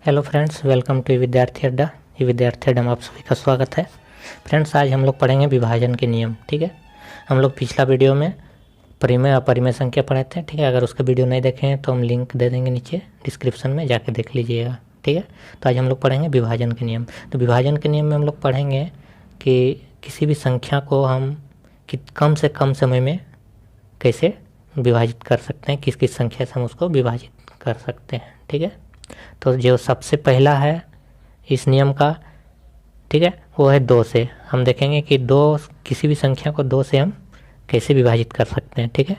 Hello friends, welcome to विद्यार्थी अड्डा। ये विद्यार्थी अड्डा में आप सभी का स्वागत है। फ्रेंड्स, आज हम लोग पढ़ेंगे विभाजन के नियम। ठीक है, हम लोग पिछला वीडियो में परिमेय अपरिमेय संख्या पढ़े थे। ठीक है, अगर उसका वीडियो नहीं देखे हैं तो हम लिंक दे देंगे नीचे डिस्क्रिप्शन में, जाके देख लीजिएगा। ठीक है, तो आज हम लोग पढ़ेंगे विभाजन के नियम। तो विभाजन के नियम में हम लोग पढ़ेंगे कि किसी भी संख्या को हम कम से कम समय में कैसे विभाजित कर सकते हैं, किस किस संख्या से हम उसको विभाजित कर सकते हैं। ठीक है, तो जो सबसे पहला है इस नियम का, ठीक है, वो है 2 से। हम देखेंगे कि किसी भी संख्या को 2 से हम कैसे विभाजित कर सकते हैं। ठीक है,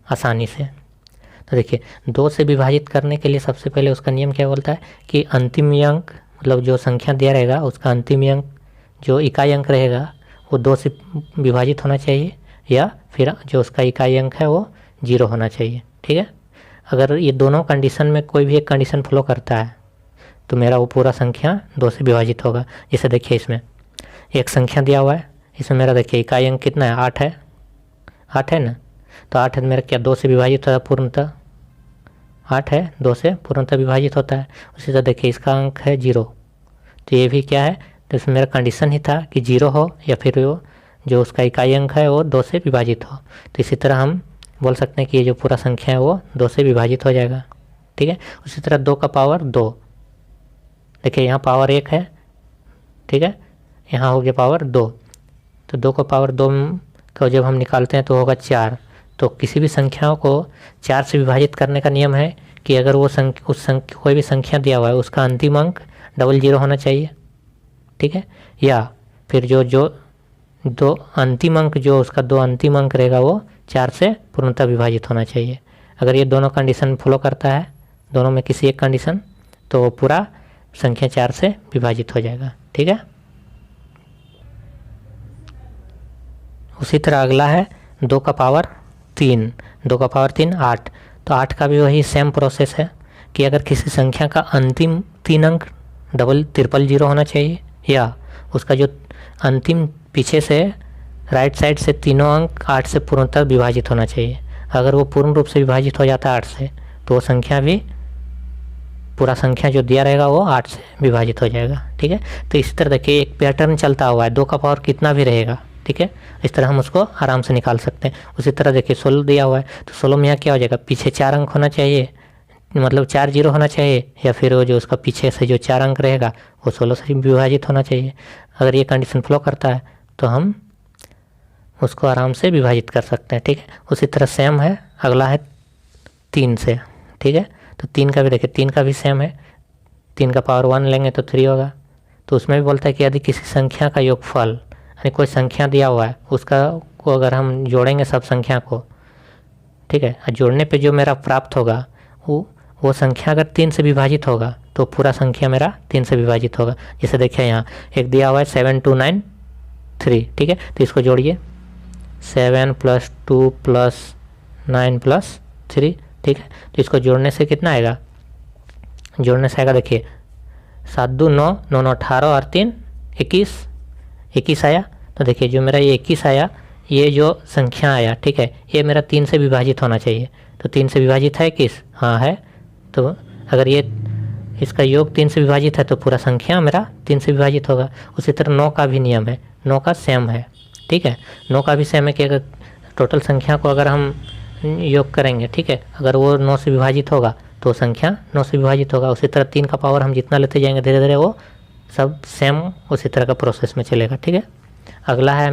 आसानी से। तो देखिए, 2 से विभाजित करने के लिए सबसे पहले उसका नियम क्या बोलता है कि अंतिम अंक, मतलब जो संख्या दिया रहेगा उसका अंतिम अंक, जो इकाई अंक रहेगा वो 2 से विभाजित होना चाहिए, या फिर जो उसका इकाई अंक है वो 0 होना चाहिए। ठीक है, अगर ये दोनों कंडीशन में कोई भी एक कंडीशन फॉलो करता है तो मेरा वो पूरा संख्या 2 से विभाजित होगा। जैसे देखिए, इसमें एक संख्या दिया हुआ है, इसमें मेरा देखिए इकाई अंक कितना है, 8 है। 8 है ना, तो 8 है, मेरा क्या 2 से विभाजित होता है पूर्णतः। 8 है, 2 से पूर्णतः विभाजित होता है। उसी तरह देखिए इसका अंक है 0, तो ये भी क्या है, तो इसमें मेरा कंडीशन ही था कि 0 हो या फिर वो जो उसका इकाई अंक है वो 2 से विभाजित हो। तो इसी तरह हम बोल सकते हैं कि ये जो पूरा संख्या है वो 2 से विभाजित हो जाएगा। ठीक है, उसी तरह 2 का पावर 2, देखिए यहाँ पावर 1 है। ठीक है, यहाँ हो गया पावर 2, तो 2 का पावर 2 को जब हम निकालते हैं तो होगा 4। तो किसी भी संख्याओं को 4 से विभाजित करने का नियम है कि अगर वो कोई भी संख्या दिया हुआ है उसका अंतिम अंक 00 होना चाहिए। ठीक है, या फिर जो दो अंतिम अंक, जो उसका 2 अंतिम अंक रहेगा वो 4 से पूर्णतः विभाजित होना चाहिए। अगर ये दोनों कंडीशन फॉलो करता है, दोनों में किसी एक कंडीशन, तो वो पूरा संख्या 4 से विभाजित हो जाएगा। ठीक है, उसी तरह अगला है 2 का पावर 3। 2 का पावर 3 8। तो 8 का भी वही सेम प्रोसेस है कि अगर किसी संख्या का अंतिम 3 अंक 0000 होना चाहिए, या उसका जो अंतिम पीछे से राइट साइड से तीनों अंक 8 से पूर्णतः विभाजित होना चाहिए। अगर वो पूर्ण रूप से विभाजित हो जाता है 8 से, तो वो संख्या भी, पूरा संख्या जो दिया रहेगा वो 8 से विभाजित हो जाएगा। ठीक है, तो इसी तरह देखिए एक पैटर्न चलता हुआ है, 2 का पावर कितना भी रहेगा। ठीक है, इस तरह हम उसको आराम से निकाल सकते हैं। उसी तरह देखिए 16 दिया हुआ है, तो 16 में यहाँ क्या हो जाएगा, पीछे 4 अंक होना चाहिए, मतलब 4 0 होना चाहिए, या फिर वो जो उसका पीछे से जो 4 अंक रहेगा वो 16 से विभाजित होना चाहिए। अगर ये कंडीशन फॉलो करता है तो हम उसको आराम से विभाजित कर सकते हैं। ठीक है, उसी तरह सेम है, अगला है 3 से। ठीक है, तो 3 का भी देखिए, 3 का भी सेम है। 3 का पावर 1 लेंगे तो 3 होगा। तो उसमें भी बोलता है कि यदि किसी संख्या का योगफल, यानी कोई संख्या दिया हुआ है उसका को अगर हम जोड़ेंगे सब संख्या को, ठीक है, जोड़ने पे जो मेरा प्राप्त होगा वो संख्या अगर 3 से विभाजित होगा तो पूरा संख्या मेरा 3 से विभाजित होगा। जैसे देखिए यहाँ एक दिया हुआ है 7293। ठीक है, तो इसको जोड़िए, 7 + 2 + 9 + 3। ठीक है, तो इसको जोड़ने से कितना आएगा, जोड़ने से आएगा देखिए 7 2 9 9 9 18 और 3 21 आया। तो देखिए जो मेरा ये 21 आया, ये जो संख्या आया, ठीक है, ये मेरा 3 से विभाजित होना चाहिए। तो 3 से विभाजित है 21, हाँ है। तो अगर ये इसका योग 3 से विभाजित है तो पूरा संख्या मेरा 3 से विभाजित होगा। उसी तरह 9 का भी नियम है, 9 का सेम है। ठीक है, 9 का भी सेम है कि अगर टोटल संख्या को अगर हम योग करेंगे, ठीक है, अगर वो 9 से विभाजित होगा तो संख्या 9 से विभाजित होगा। उसी तरह 3 का पावर हम जितना लेते जाएंगे धीरे धीरे वो सब सेम उसी तरह का प्रोसेस में चलेगा। ठीक है, अगला है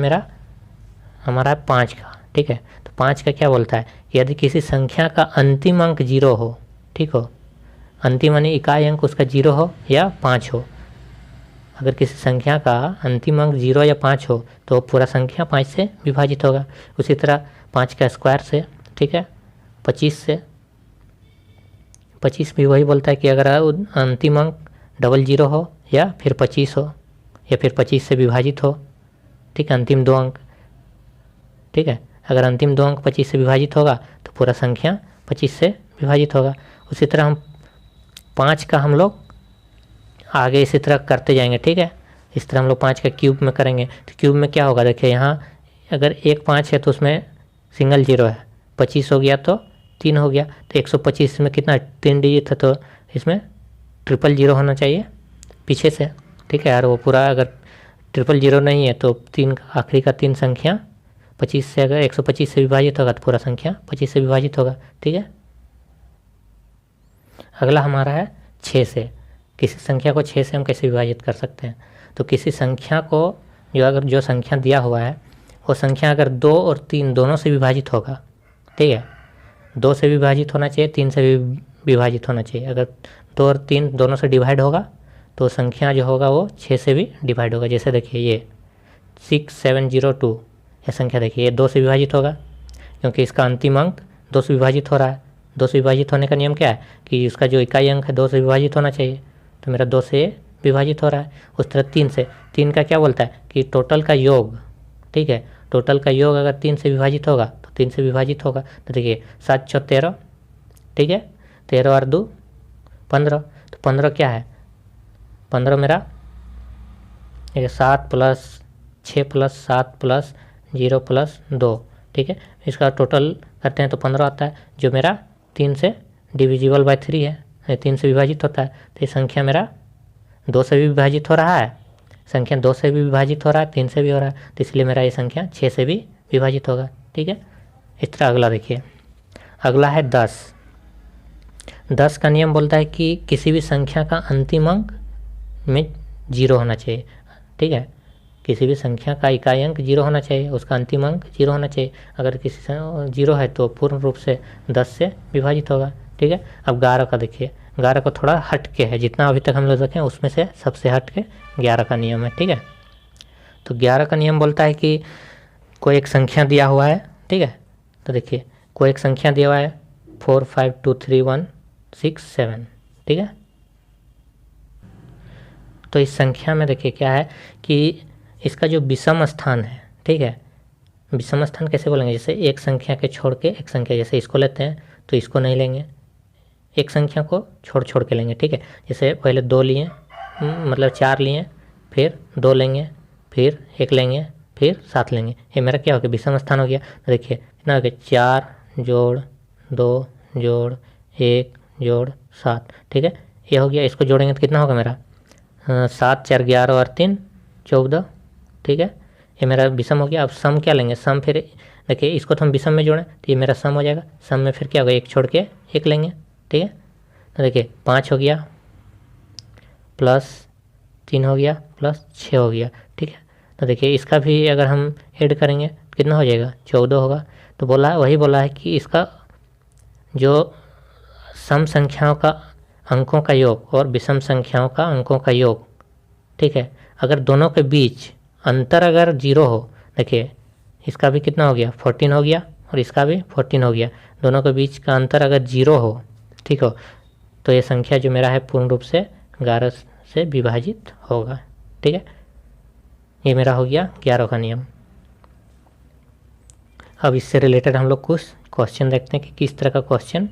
हमारा 5 का। ठीक है, तो 5 का क्या बोलता है, यदि किसी संख्या का अंतिम अंक 0 हो, ठीक हो, अंतिम यानी इकाई अंक उसका 0 हो या 5 हो। अगर किसी संख्या का अंतिम अंक 0 या 5 हो तो पूरा संख्या 5 से विभाजित होगा। उसी तरह 5 का स्क्वायर से, ठीक है, 25 से। 25 भी वही बोलता है कि अगर अंतिम अंक 00 हो या फिर 25 हो, या फिर 25 से विभाजित हो। ठीक है, अंतिम 2 अंक। ठीक है, अगर अंतिम 2 अंक 25 से विभाजित होगा तो पूरा संख्या 25 से विभाजित होगा। उसी तरह हम 5 का हम लोग आगे इसी तरह करते जाएंगे। ठीक है, इस तरह हम लोग 5 का क्यूब में करेंगे तो क्यूब में क्या होगा, देखिए यहाँ अगर 1 5 है तो उसमें सिंगल 0 है, 25 हो गया तो 3 हो गया, तो 125 में कितना 3 डिजिट है तो इसमें ट्रिपल जीरो होना चाहिए पीछे से, ठीक है। और वो पूरा अगर ट्रिपल जीरो नहीं है तो तीन आखिरी का तीन संख्या 25 से, अगर 125 से विभाजित होगा तो पूरा संख्या 25 से विभाजित होगा, ठीक है। अगला हमारा है 6 से। किसी संख्या को 6 से हम कैसे विभाजित कर सकते हैं? तो किसी संख्या को जो संख्या दिया हुआ है वो संख्या अगर 2 और 3 दोनों से विभाजित होगा, ठीक है, 2 से विभाजित होना चाहिए, 3 से भी विभाजित होना चाहिए। अगर 2 और 3 दोनों से डिवाइड होगा तो संख्या जो होगा वो 6 से भी डिवाइड होगा। जैसे देखिए ये 6702 ये संख्या देखिए ये 2 से विभाजित होगा क्योंकि इसका अंतिम अंक 2 से विभाजित हो रहा है। 2 से विभाजित होने का नियम क्या है कि उसका जो इकाई अंक है 2 से विभाजित होना चाहिए, तो मेरा 2 से विभाजित हो रहा है। उस तरह 3 से, 3 का क्या बोलता है कि टोटल का योग, ठीक है, टोटल का योग अगर 3 से विभाजित होगा तो 3 से विभाजित होगा। तो देखिए 7 × 13, ठीक है, 13 और 2 15, तो 15 क्या है, 15 मेरा 7 + 6 + 7 + 0 + 2, ठीक है, इसका टोटल करते हैं तो 15 आता है, जो मेरा 3 से डिविजिबल बाय 3 है, 3 से विभाजित होता है। तो ये संख्या मेरा 2 से भी विभाजित हो रहा है, संख्या 2 से भी विभाजित हो रहा है, 3 से भी हो रहा है, तो इसलिए मेरा ये संख्या 6 से भी विभाजित होगा, ठीक है। इस तरह अगला देखिए, अगला है 10। 10 का नियम बोलता है कि किसी भी संख्या का अंतिम अंक में 0 होना चाहिए, ठीक है, किसी भी संख्या का इकाई अंक 0 होना चाहिए, उसका अंतिम अंक 0 होना चाहिए। अगर किसी 0 है तो पूर्ण रूप से 10 से विभाजित होगा, ठीक है। अब 11 का देखिए, 11 को थोड़ा हट के है, जितना अभी तक हम लोग देखें उसमें से सबसे हट के 11 का नियम है, ठीक है। तो 11 का नियम बोलता है कि कोई एक संख्या दिया हुआ है, ठीक है, तो देखिए कोई एक संख्या दिया हुआ है 4 5 2 3 1 6 7, ठीक है। तो इस संख्या में देखिए क्या है कि इसका जो विषम स्थान है, ठीक है, विषम स्थान कैसे बोलेंगे, जैसे एक संख्या के छोड़ के एक संख्या, जैसे इसको लेते हैं तो इसको नहीं लेंगे, एक संख्या को छोड़ के लेंगे, ठीक है। जैसे पहले 2 लिए, मतलब 4 लिए, फिर 2 लेंगे, फिर 1 लेंगे, फिर 7 लेंगे, ये मेरा क्या हो गया, विषम स्थान हो गया। तो देखिए कितना हो गया, 4 + 2 + 1 + 7, ठीक है, ये हो गया। इसको जोड़ेंगे तो कितना होगा मेरा 7 4 11 और 3 14, ठीक है, ये मेरा विषम हो गया। अब सम क्या लेंगे, सम फिर देखिए इसको तो हम विषम में जोड़ें तो ये मेरा सम हो जाएगा, सम में फिर क्या होगा, 1 छोड़ के 1 लेंगे, ठीक है। तो देखिए 5 हो गया +3 हो गया +6 हो गया, ठीक है। तो देखिए इसका भी अगर हम ऐड करेंगे तो कितना हो जाएगा, 14 होगा। तो वही बोला है कि इसका जो सम संख्याओं का अंकों का योग और विषम संख्याओं का अंकों का योग, ठीक है, अगर दोनों के बीच अंतर अगर 0 हो, देखिए इसका भी कितना हो गया 14 हो गया और इसका भी 14 हो गया, दोनों के बीच का अंतर अगर 0 हो, ठीक हो, तो ये संख्या जो मेरा है पूर्ण रूप से 11 से विभाजित होगा, ठीक है। ये मेरा हो गया 11 का नियम। अब इससे रिलेटेड हम लोग कुछ क्वेश्चन देखते हैं कि किस तरह का क्वेश्चन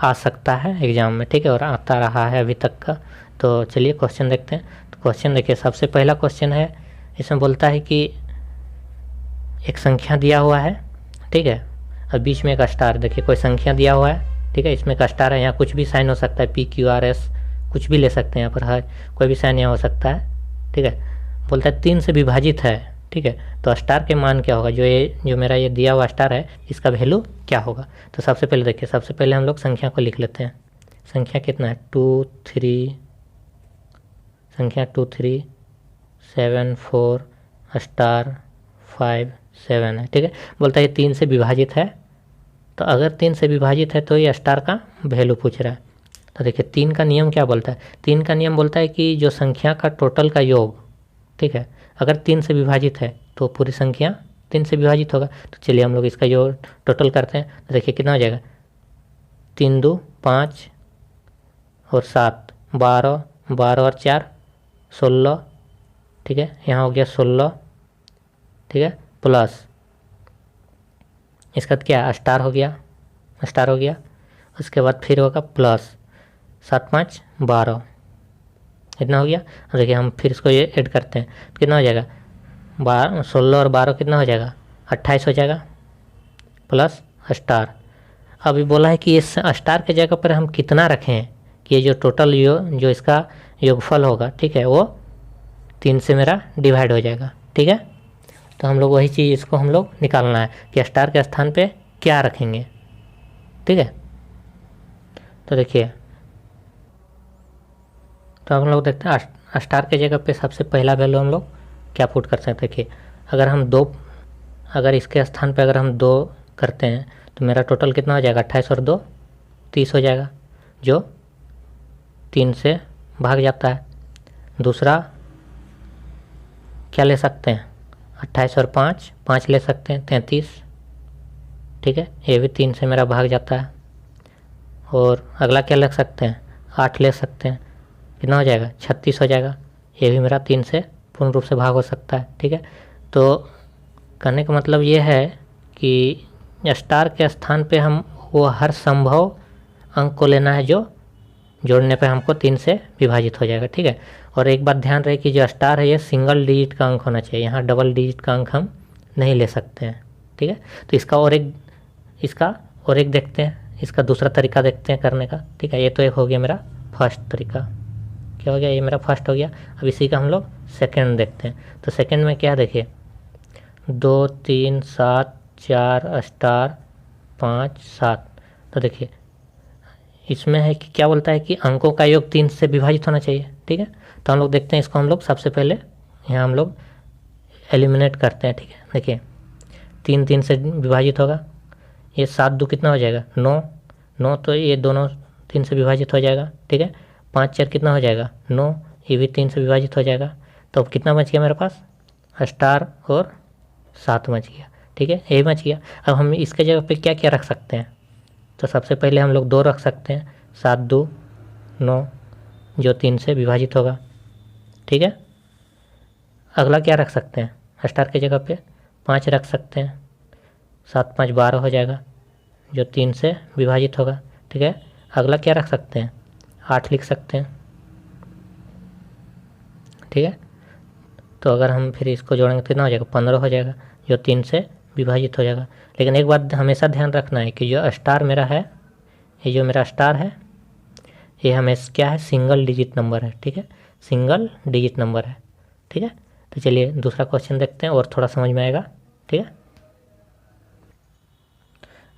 आ सकता है एग्जाम में, ठीक है, और आता रहा है अभी तक का। तो चलिए क्वेश्चन देखते हैं। तो क्वेश्चन देखिए, सबसे पहला क्वेश्चन है, इसमें बोलता है कि एक संख्या दिया हुआ है, ठीक है, और बीच में एक स्टार, देखिए कोई संख्या दिया हुआ है, ठीक है, इसमें एक स्टार है, यहाँ कुछ भी साइन हो सकता है, PQRS कुछ भी ले सकते हैं, यहाँ पर है कोई भी साइन यहाँ हो सकता है, ठीक है। बोलता है 3 से विभाजित है, ठीक है, तो स्टार के मान क्या होगा, जो मेरा ये दिया हुआ स्टार है इसका वैल्यू क्या होगा। तो सबसे पहले देखिए, सबसे पहले हम लोग संख्या को लिख लेते हैं। संख्या कितना है 2 3, संख्या 2 3 7 4 स्टार 5 7 है, ठीक है। बोलता है ये 3 से विभाजित है, तो अगर 3 से विभाजित है तो ये स्टार का वैल्यू पूछ रहा है। तो देखिए 3 का नियम क्या बोलता है, 3 का नियम बोलता है कि जो संख्या का टोटल का योग, ठीक है, अगर 3 से विभाजित है तो पूरी संख्या 3 से विभाजित होगा। तो चलिए हम लोग इसका जो टोटल करते हैं, तो देखिए कितना हो जाएगा, 3 2 5 और 7 12, 12 और 4 16, ठीक है, यहाँ हो गया 16, ठीक है, प्लस इसका क्या स्टार हो गया, स्टार हो गया, उसके बाद फिर होगा प्लस 7 5 12, इतना हो गया। और देखिए हम फिर इसको ये ऐड करते हैं, कितना हो जाएगा 16 और 12 कितना हो जाएगा 28 हो जाएगा, प्लस स्टार। अभी बोला है कि इस स्टार के जगह पर हम कितना रखें, कि ये जो टोटल जो इसका योगफल होगा, ठीक है, वो 3 से मेरा डिवाइड हो जाएगा। ठीक है, तो हम लोग वही चीज़ इसको हम लोग निकालना है कि स्टार के स्थान पे क्या रखेंगे। ठीक है, तो देखिए, तो हम लोग देखते हैं स्टार के जगह पे सबसे पहला वैल्यू हम लोग क्या पुट कर सकते हैं। देखिए, अगर इसके स्थान पे अगर हम 2 करते हैं तो मेरा टोटल कितना हो जाएगा, 28 और 2 30 हो जाएगा, जो 3 से भाग जाता है। दूसरा क्या ले सकते हैं, 28 और 5 ले सकते हैं, 33। ठीक है, ये भी 3 से मेरा भाग जाता है। और अगला क्या ले सकते हैं, 8 ले सकते हैं, कितना हो जाएगा, 36 हो जाएगा, ये भी मेरा 3 से पूर्ण रूप से भाग हो सकता है। ठीक है, तो कहने का मतलब ये है कि स्टार के स्थान पे हम वो हर संभव अंक को लेना है जो जोड़ने पे हमको 3 से विभाजित हो जाएगा। ठीक है, और एक बात ध्यान रहे कि जो स्टार है ये सिंगल डिजिट का अंक होना चाहिए, यहाँ डबल डिजिट का अंक हम नहीं ले सकते हैं। ठीक है, तो इसका और एक देखते हैं, इसका दूसरा तरीका देखते हैं करने का। ठीक है, ये तो एक हो गया मेरा फर्स्ट तरीका, क्या हो गया, ये मेरा फर्स्ट हो गया। अब इसी का हम लोग सेकेंड देखते हैं। तो सेकेंड में क्या, देखिए 2 3 7 4 स्टार 5 7। तो देखिए इसमें है कि क्या बोलता है कि अंकों का योग 3 से विभाजित होना चाहिए। ठीक है, तो हम लोग देखते हैं इसको, हम लोग सबसे पहले यहाँ हम लोग एलिमिनेट करते हैं। ठीक है, देखिए 3 3 से विभाजित होगा, ये 7 2 कितना हो जाएगा, 9, तो ये दोनों 3 से विभाजित हो जाएगा। ठीक है, 5 4 कितना हो जाएगा, 9, ये भी 3 से विभाजित हो जाएगा। तो अब कितना बच गया मेरे पास, स्टार और 7 बच गया। ठीक है, ये बच गया। अब हम इसके जगह पे क्या क्या रख सकते हैं, तो सबसे पहले हम लोग 2 रख सकते हैं, 7 2 9, जो 3 से विभाजित होगा। ठीक है, अगला क्या रख सकते हैं, स्टार के जगह पे 5 रख सकते हैं, 7 5 12 हो जाएगा, जो 3 से विभाजित होगा। ठीक है, अगला क्या रख सकते हैं, 8 लिख सकते हैं। ठीक है, तो अगर हम फिर इसको जोड़ेंगे तो कितना हो जाएगा, 15 हो जाएगा, जो 3 से विभाजित हो जाएगा। लेकिन एक बात हमेशा ध्यान रखना है कि जो स्टार मेरा है, ये जो मेरा स्टार है, ये हमेशा क्या है, सिंगल डिजिट नंबर है। ठीक है, सिंगल डिजिट नंबर है। ठीक है, तो चलिए दूसरा क्वेश्चन देखते हैं और थोड़ा समझ में आएगा। ठीक है,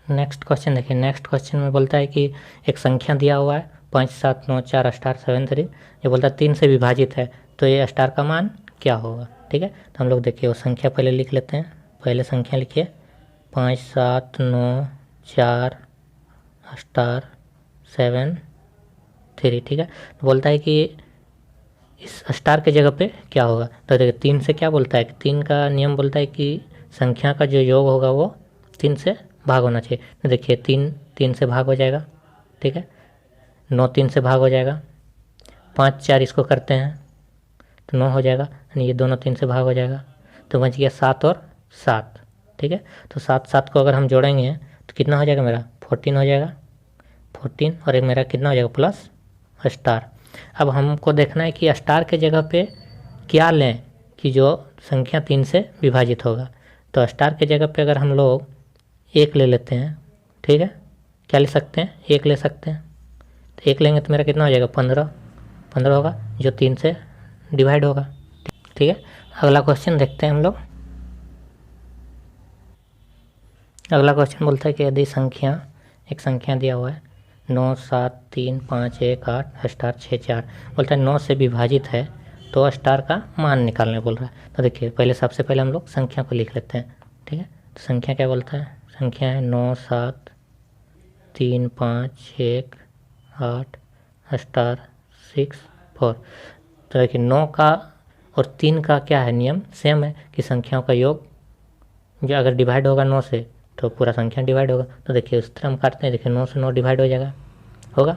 नेक्स्ट क्वेश्चन देखिए। नेक्स्ट क्वेश्चन में बोलता है कि एक संख्या दिया हुआ है 5 7 9 4 स्टार 7 3, ये बोलता है 3 से विभाजित है, तो ये स्टार का मान क्या होगा। ठीक है, तो हम लोग देखिए वो संख्या पहले लिख लेते हैं। पहले संख्या लिखिए 5 7 9 4 स्टार 7 3। ठीक है, तो बोलता है कि इस स्टार के जगह पे क्या होगा। तो देखिए 3 से क्या बोलता है कि 3 का नियम बोलता है कि संख्या का जो योग होगा वो 3 से भाग होना चाहिए। तो देखिए 3 3 से भाग हो जाएगा। ठीक है, 9 3 से भाग हो जाएगा, 5 4 इसको करते हैं तो 9 हो जाएगा, यानी ये दोनों 3 से भाग हो जाएगा, तो बच गया 7 और 7। ठीक है, तो 7 7 को अगर हम जोड़ेंगे तो कितना हो जाएगा मेरा, 14 हो जाएगा, 14, और एक मेरा कितना हो जाएगा, प्लस स्टार। अब हमको देखना है कि स्टार के जगह पे क्या लें कि जो संख्या 3 से विभाजित होगा। तो स्टार के जगह पे अगर हम लोग 1 ले लेते हैं, ठीक है, क्या ले सकते हैं, 1 ले सकते हैं, तो 1 लेंगे तो मेरा कितना हो जाएगा, 15 होगा, जो 3 से डिवाइड होगा। ठीक है, अगला क्वेश्चन देखते हैं हम लोग। अगला क्वेश्चन बोलता है कि यदि एक संख्या दिया हुआ है 9 7 3 5 1 8 स्टार 6 4, बोलता है 9 से विभाजित है तो स्टार का मान निकालने बोल रहा है। तो देखिए पहले सबसे पहले हम लोग संख्या को लिख लेते हैं। ठीक है, तो संख्या क्या बोलता है, संख्या है 9 7 3 5 1 8 स्टार 6 4। तो देखिए 9 का और 3 का क्या है, नियम सेम है कि संख्याओं का योग जो अगर डिवाइड होगा 9 से तो पूरा संख्या डिवाइड होगा। तो देखिए उस तरह हम काटते हैं, देखिए 9 से 9 डिवाइड हो जाएगा, होगा।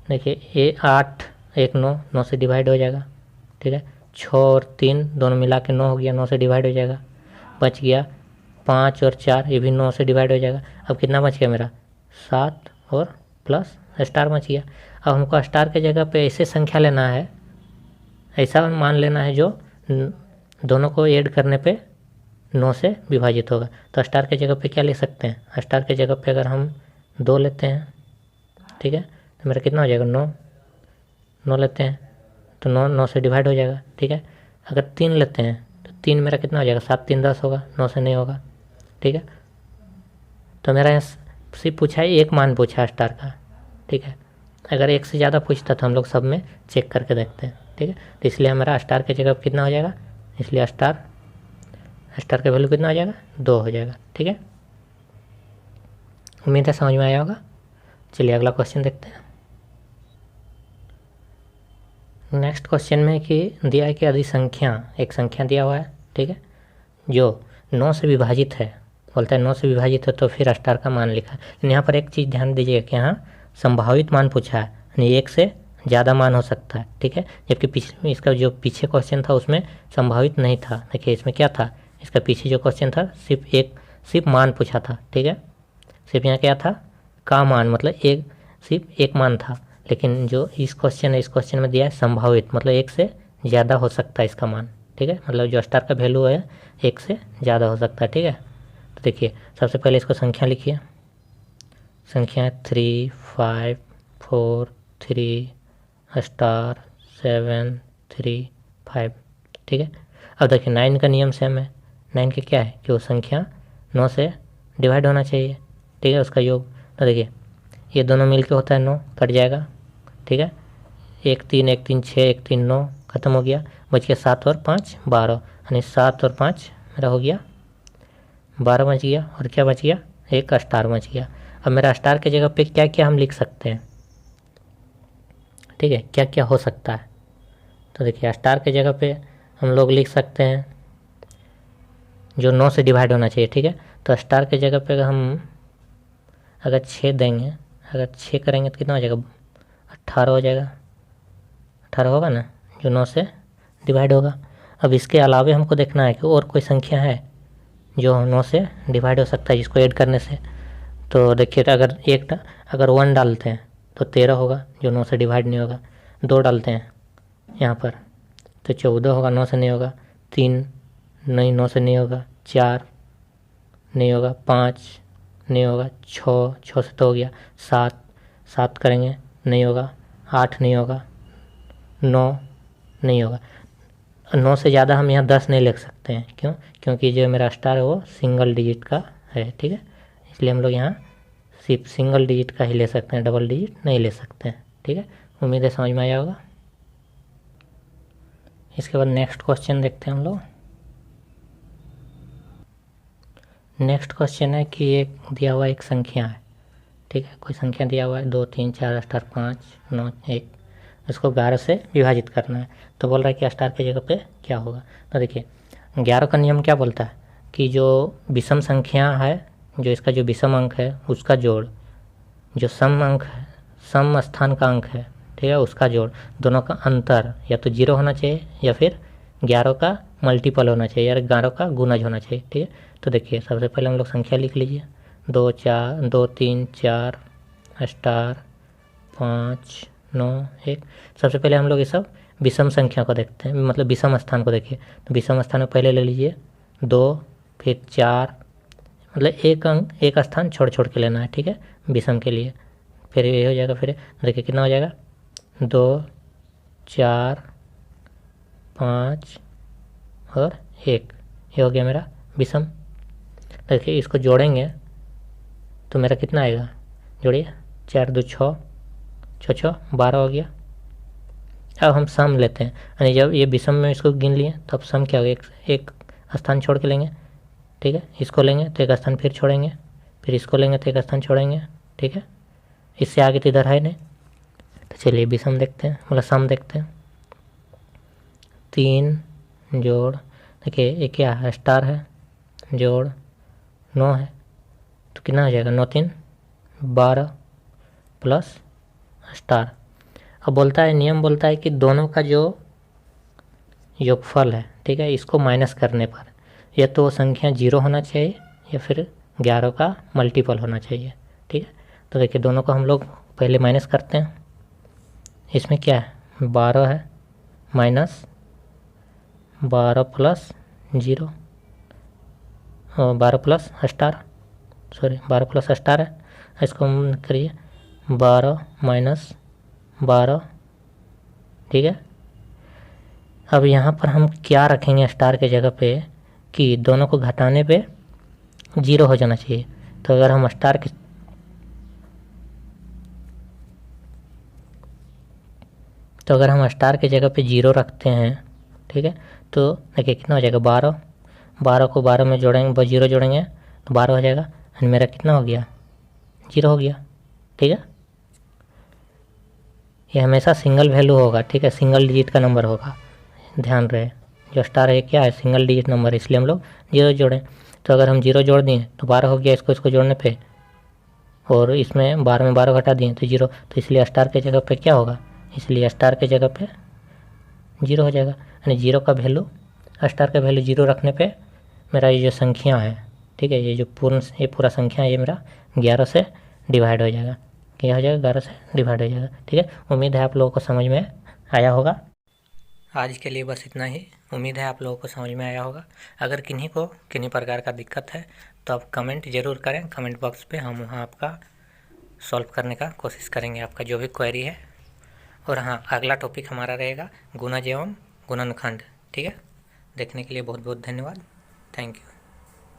देखिए ये 8 1 9, 9 से डिवाइड हो जाएगा। ठीक है, 6 और 3 दोनों मिला के 9 हो गया, 9 से डिवाइड हो जाएगा। बच गया 5 और 4, ये भी 9 से डिवाइड हो जाएगा। अब कितना बच गया मेरा, 7 और प्लस स्टार बच गया। अब हमको स्टार के जगह पे ऐसे संख्या लेना है, ऐसा मान लेना है जो दोनों को ऐड करने पे 9 से विभाजित होगा। तो स्टार के जगह पे क्या ले सकते हैं, स्टार के जगह पे अगर हम 2 लेते हैं, ठीक है, तो मेरा कितना हो जाएगा 9, 9 लेते हैं तो 9 9 से डिवाइड हो जाएगा, ठीक है। अगर 3 लेते हैं तो 3 मेरा कितना हो जाएगा, 7 3 10 होगा, 9 से नहीं होगा, ठीक है। तो मेरा यहाँ सिर्फ पूछा है एक मान पूछा है स्टार का, ठीक है। अगर एक से ज़्यादा पूछता तो हम लोग सब में चेक करके देखते हैं, ठीक है। तो इसलिए हमारा स्टार की जगह कितना हो जाएगा, इसलिए स्टार का वैल्यू कितना हो जाएगा, 2 हो जाएगा, ठीक है। उम्मीद है समझ में आया होगा। चलिए अगला क्वेश्चन देखते हैं। नेक्स्ट क्वेश्चन में कि दिया है कि यदि संख्या, एक संख्या दिया हुआ है, ठीक है, जो 9 से विभाजित है, बोलता है 9 से विभाजित है तो फिर स्टार का मान लिखा है। लेकिन यहाँ पर एक चीज़ ध्यान दीजिएगा कि यहाँ संभावित मान पूछा है, यानी एक से ज़्यादा मान हो सकता है, ठीक है। जबकि पिछले इसका जो पीछे क्वेश्चन था उसमें संभावित नहीं था। देखिए इसमें क्या था, इसका पीछे जो क्वेश्चन था सिर्फ मान पूछा था, ठीक है। सिर्फ यहाँ क्या था, का मान, मतलब सिर्फ एक मान था। लेकिन जो इस क्वेश्चन में दिया है संभावित, मतलब एक से ज़्यादा हो सकता है इसका मान, ठीक है। मतलब जो स्टार का वैल्यू है एक से ज़्यादा हो सकता है, ठीक है। तो देखिए सबसे पहले इसको संख्या लिखिए। संख्या 3 5 4 3 स्टार 7 3 5, ठीक है। अब देखिए 9 का नियम सेम है। 9 के क्या है कि वो संख्या 9 से डिवाइड होना चाहिए, ठीक है, उसका योग। तो देखिए ये दोनों मिलके होता है 9, कट जाएगा, ठीक है। 1 3 1 3 6 1 3 9 खत्म हो गया, बच गया 7 और 5 12, यानी 7 और 5 मेरा हो गया 12 बच गया। और क्या बच गया, एक स्टार बच गया। अब मेरा स्टार की जगह पे क्या क्या हम लिख सकते हैं, ठीक है, क्या क्या हो सकता है। तो देखिए स्टार की जगह पे हम लोग लिख सकते हैं जो 9 से डिवाइड होना चाहिए, ठीक है। तो स्टार की जगह पे हम अगर 6 देंगे, अगर 6 करेंगे तो कितना हो जाएगा, 18 हो जाएगा। 18 होगा ना, जो 9 से डिवाइड होगा। अब इसके अलावा हमको देखना है कि और कोई संख्या है जो 9 से डिवाइड हो सकता है जिसको ऐड करने से। तो देखिए अगर 1 डालते हैं तो 13 होगा, जो 9 से डिवाइड नहीं होगा। 2 डालते हैं यहाँ पर तो 14 होगा, 9 से नहीं होगा। 3 नहीं, 9 से नहीं होगा। 4 नहीं होगा। 5 नहीं होगा। 6 से तो हो गया। 7 करेंगे नहीं होगा। 8 नहीं होगा। 9 नहीं होगा। 9 से ज़्यादा हम यहाँ 10 नहीं लिख सकते हैं, क्यों, क्योंकि जो मेरा स्टार है वो सिंगल डिजिट का है, ठीक है। इसलिए हम लोग यहाँ सिर्फ सिंगल डिजिट का ही ले सकते हैं, डबल डिजिट नहीं ले सकते हैं, ठीक है। उम्मीद है समझ में आया होगा। इसके बाद नेक्स्ट क्वेश्चन देखते हैं हम लोग। नेक्स्ट क्वेश्चन है कि एक दिया हुआ एक संख्या है, ठीक है, कोई संख्या दिया हुआ है 2 3 4 स्टार 5 9 1, इसको 11 से विभाजित करना है। तो बोल रहा है कि स्टार की जगह पे क्या होगा। तो देखिए 11 का नियम क्या बोलता है कि जो विषम संख्या है, जो इसका जो विषम अंक है उसका जोड़, जो सम अंक है, सम स्थान का अंक है, ठीक है, उसका जोड़, दोनों का अंतर या तो 0 होना चाहिए या फिर 11 का मल्टीपल होना चाहिए या 11 का गुणज होना चाहिए, ठीक है। तो देखिए सबसे पहले हम लोग संख्या लिख लीजिए। 2 3 4 स्टार 5 9 1। सबसे पहले हम लोग ये सब विषम संख्या को देखते हैं, मतलब विषम स्थान को देखिए। तो विषम स्थान में पहले ले लीजिए 2, फिर 4, मतलब एक स्थान छोड़ के लेना है, ठीक है, विषम के लिए। फिर ये हो जाएगा, फिर देखिए कितना हो जाएगा 2 4 5 और 1, ये हो गया मेरा विषम। देखिए इसको जोड़ेंगे तो मेरा कितना आएगा, जोड़िए 4 2 6 6 12 हो गया। अब हम सम लेते हैं, यानी जब ये विषम में इसको गिन लिए तब सम क्या होगा, एक स्थान छोड़ के लेंगे, ठीक है। इसको लेंगे तो एक स्थान फिर छोड़ेंगे, फिर इसको लेंगे तो एक स्थान छोड़ेंगे, ठीक है। इससे आगे तो इधर है नहीं। तो चलिए विषम देखते हैं, मतलब सम देखते हैं। 3 जोड़, देखिए ये क्या है, स्टार है, जोड़ 9 है, तो कितना हो जाएगा 9 3 12 प्लस स्टार। अब बोलता है, नियम बोलता है कि दोनों का जो योगफल है, ठीक है, इसको माइनस करने पर या तो संख्या 0 होना चाहिए या फिर 11 का मल्टीपल होना चाहिए, ठीक है। तो देखिए दोनों को हम लोग पहले माइनस करते हैं। इसमें क्या है 12 है, माइनस 12 प्लस 0 और 12 plus star, sorry 12 plus star है, इसको हम करिए 12 माइनस 12, ठीक है। अब यहाँ पर हम क्या रखेंगे स्टार के जगह पे कि दोनों को घटाने पे 0 हो जाना चाहिए। तो अगर हम स्टार के जगह पे 0 रखते हैं, ठीक है, तो देखिए कितना हो जाएगा 12, 12 को 12 में जोड़ेंगे, 0 जोड़ेंगे तो 12 हो जाएगा, और मेरा कितना हो गया 0 हो गया, ठीक है। ये हमेशा सिंगल वैल्यू होगा, ठीक है, सिंगल डिजिट का नंबर होगा, ध्यान रहे। जो स्टार है क्या है, सिंगल डिजिट नंबर, इसलिए हम लोग 0 जोड़ें। तो अगर हम 0 जोड़ दिए तो 12 हो गया इसको जोड़ने पे, और इसमें 12 में 12 घटा दिए तो 0, तो इसलिए स्टार के जगह पे क्या होगा, इसलिए स्टार के जगह पे 0 हो जाएगा। यानी 0 का वैल्यू, स्टार का वैल्यू 0 रखने पे मेरा ये जो संख्या है, ठीक है, ये पूरा संख्या ये मेरा 11 से डिवाइड हो जाएगा, क्या हो जाएगा 11 से डिवाइड हो जाएगा, ठीक है। उम्मीद है आप लोगों को समझ में आया होगा। आज के लिए बस इतना ही। उम्मीद है आप लोगों को समझ में आया होगा। अगर किन्हीं प्रकार का दिक्कत है तो आप कमेंट ज़रूर करें, कमेंट बॉक्स पे हम वहाँ आपका सॉल्व करने का कोशिश करेंगे, आपका जो भी क्वेरी है। और हाँ, अगला टॉपिक हमारा रहेगा गुणज एवं गुणनखंड, ठीक है। देखने के लिए बहुत बहुत धन्यवाद। Thank you.